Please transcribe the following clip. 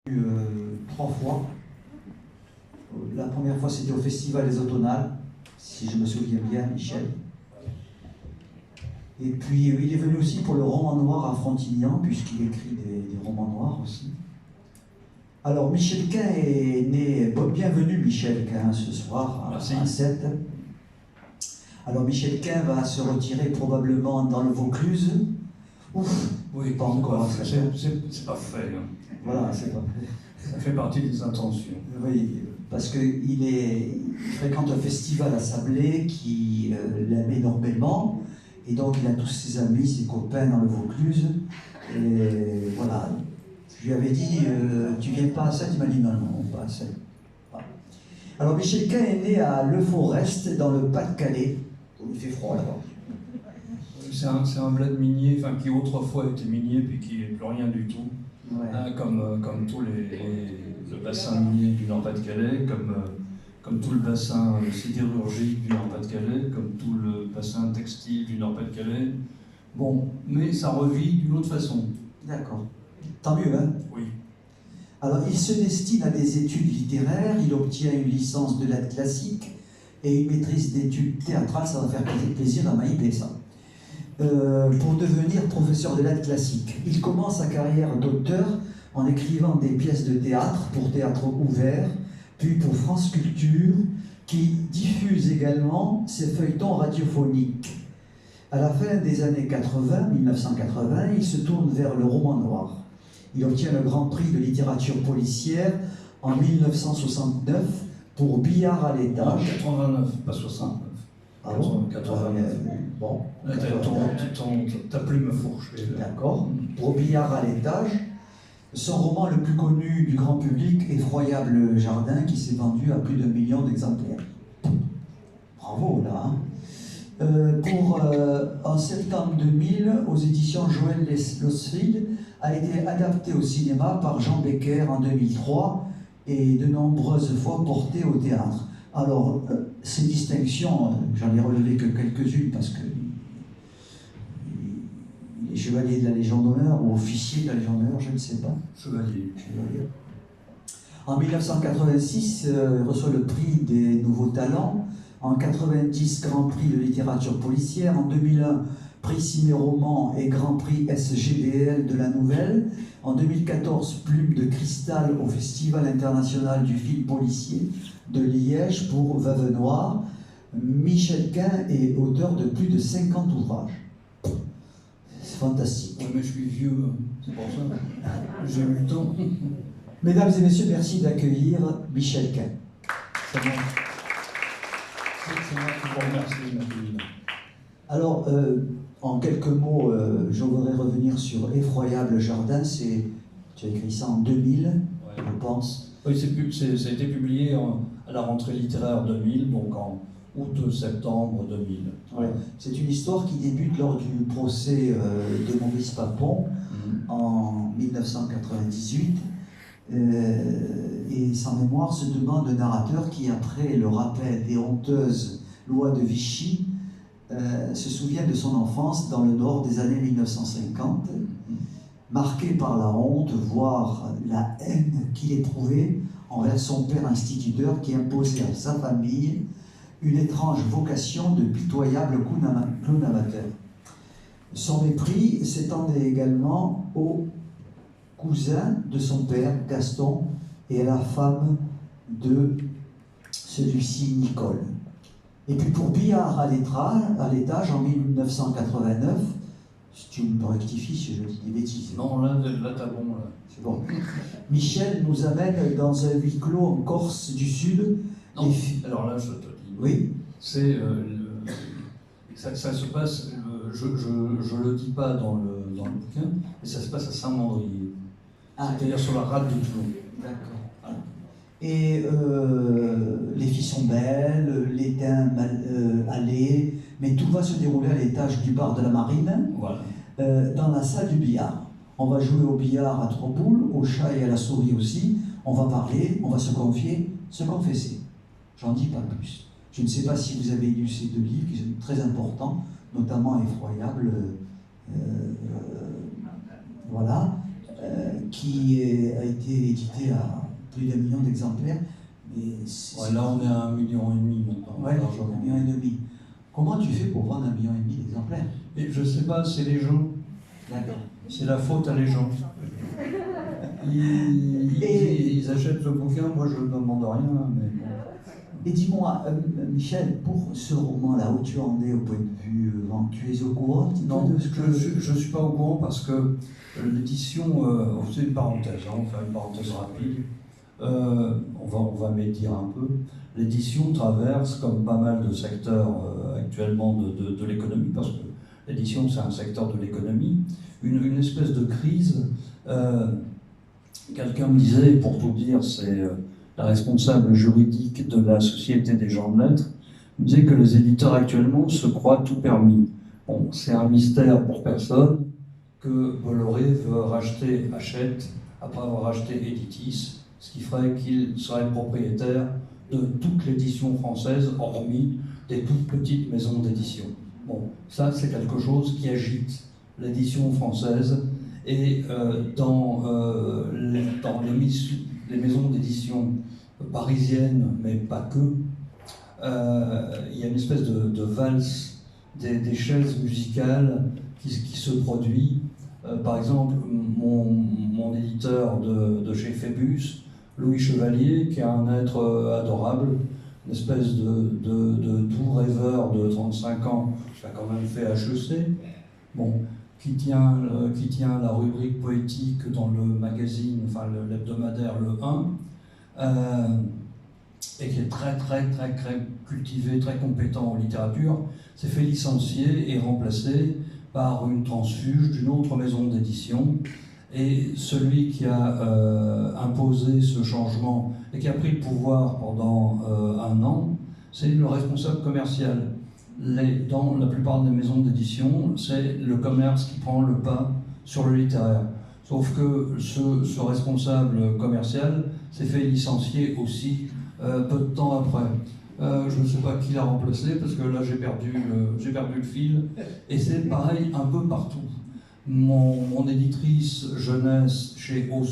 Trois fois. La première fois, c'était au Festival des Automnales, si je me souviens bien, Michel. Et puis, il est venu aussi pour le roman noir à Frontignan, puisqu'il écrit des romans noirs aussi. Alors, Michel Quin est né... Bon, bienvenue, Michel Quin, ce soir, à 7. Alors, Michel Quin va se retirer probablement dans le Vaucluse. Ouf, oui, pas encore. C'est pas fait. Hein. Voilà, c'est pas fait. Ça fait partie des intentions. Oui, parce qu'il fréquente un festival à Sablé qui l'aime énormément, et donc il a tous ses amis, ses copains dans le Vaucluse. Et voilà, je lui avais dit, tu viens pas à 7, il m'a dit non, non, pas à 7. Voilà. Alors Michel Quin est né à Le Forest, dans le Pas-de-Calais. Il fait froid là-bas. C'est un bled minier, enfin, qui autrefois était minier, puis qui n'est plus rien du tout. Ouais. Hein, comme tous le bassin minier du Nord-Pas-de-Calais, comme tout le bassin sidérurgique du Nord-Pas-de-Calais, comme tout le bassin textile du Nord-Pas-de-Calais. Bon, mais ça revit d'une autre façon. D'accord. Tant mieux, hein? Oui. Alors, il se destine à des études littéraires, il obtient une licence de lettres classiques et une maîtrise d'études théâtrales, ça va faire plaisir à Maïpé, ça. Pour devenir professeur de lettres classiques. Il commence sa carrière d'auteur en écrivant des pièces de théâtre pour Théâtre Ouvert, puis pour France Culture, qui diffuse également ses feuilletons radiophoniques. À la fin des années 80, 1980, il se tourne vers le roman noir. Il obtient le Grand Prix de littérature policière en 1969 pour Billard à l'étage. 89, pas 69. Ah bon? 89. Bon. Ta plume fourchée. D'accord. Pour Billard à l'étage. Son roman le plus connu du grand public, Effroyable Jardin, qui s'est vendu à plus d'1 million d'exemplaires. Bravo, là. En septembre 2000, aux éditions Joël Losfield, a été adapté au cinéma par Jean Becker en 2003 et de nombreuses fois porté au théâtre. Alors, ces distinctions, j'en ai relevé que quelques-unes parce que il est chevalier de la Légion d'honneur ou officier de la Légion d'honneur, je ne sais pas. Chevalier. En 1986, il reçoit le prix des nouveaux talents. En 90, Grand Prix de littérature policière. En 2001, prix Ciné-Roman et Grand Prix SGDL de la Nouvelle. En 2014, Plume de cristal au Festival international du film policier de Liège pour Veuve Noire. Michel Quin est auteur de plus de 50 ouvrages. C'est fantastique. Oui, mais je suis vieux, c'est pour ça. J'ai eu le temps. Mesdames et messieurs, merci d'accueillir Michel Quin. C'est moi qui vous remercie, Mathilde. Alors, en quelques mots, je voudrais revenir sur Effroyable Jardin. Tu as écrit ça en 2000, ouais. Je pense. Oui, ça a été publié à la rentrée littéraire 2000, donc en août-septembre 2000. Ouais. C'est une histoire qui débute lors du procès de Maurice Papon en 1998. Et sans mémoire se demande le narrateur qui, après le rappel des honteuses lois de Vichy, se souvient de son enfance dans le nord des années 1950, marqué par la honte, voire la haine qu'il éprouvait envers son père instituteur qui imposait à sa famille une étrange vocation de pitoyable clown amateur. Son mépris s'étendait également au cousin de son père, Gaston, et à la femme de celui-ci, Nicole. Et puis pour Billard à l'étage, en 1989, si tu me rectifies si je dis des bêtises. Non, là t'as bon. Là. C'est bon. Michel nous amène dans un huis clos en Corse du Sud. Non, alors là, je te dis. Oui. C'est ça se passe, je le dis pas dans le bouquin, mais ça se passe à Saint-Mandrier. C'est-à-dire sur la rade de Toulon. D'accord. Voilà. Et les filles sont belles, l'étain allé, mais tout va se dérouler à l'étage du bar de la Marine, voilà. Dans la salle du billard. On va jouer au billard à 3 boules, au chat et à la souris aussi. On va parler, on va se confier, se confesser. J'en dis pas plus. Je ne sais pas si vous avez lu ces 2 livres qui sont très importants, notamment Effroyable. Voilà. a été édité à plus d'1 million d'exemplaires. Mais ouais, là, on est à 1,5 million maintenant. Ouais, 1,5 million. Comment tu fais pour vendre 1,5 million d'exemplaires? Et je sais pas, c'est les gens. D'accord. C'est la faute à les gens. Ils achètent le bouquin, moi je ne demande rien, mais bon. Et dis-moi, Michel, pour ce roman-là, où tu en es au point de vue vente, tu es au courant un petit Non, peu de ce que... je ne suis pas au courant parce que l'édition, c'est une parenthèse, hein, on fait une parenthèse rapide. On va médire un peu. L'édition traverse, comme pas mal de secteurs actuellement de l'économie, parce que l'édition c'est un secteur de l'économie, une espèce de crise. Quelqu'un me disait, pour tout dire, c'est la responsable juridique de la Société des gens de lettres, me disait que les éditeurs actuellement se croient tout permis. Bon, c'est un mystère pour personne que Bolloré veut racheter Hachette après avoir racheté Editis, ce qui ferait qu'il serait propriétaire de toute l'édition française, hormis des toutes petites maisons d'édition. Bon, ça c'est quelque chose qui agite l'édition française, et dans les maisons d'édition parisiennes, mais pas que, il y a une espèce de valse des chaises musicales qui se produit. Par exemple, mon éditeur de chez Phébus, Louis Chevalier, qui est un être adorable, une espèce de doux rêveur de 35 ans, qui a quand même fait HEC, bon, qui tient la rubrique poétique dans le magazine, enfin l'hebdomadaire Le 1, et qui est très cultivé, très compétent en littérature, s'est fait licencier et remplacé par une transfuge d'une autre maison d'édition. Et celui qui a imposé ce changement et qui a pris le pouvoir pendant 1 an, c'est le responsable commercial. Dans la plupart des maisons d'édition, c'est le commerce qui prend le pas sur le littéraire. Sauf que ce responsable commercial s'est fait licencier aussi peu de temps après. Je ne sais pas qui l'a remplacé, parce que là j'ai perdu le fil. Et c'est pareil un peu partout. Mon éditrice jeunesse chez Osso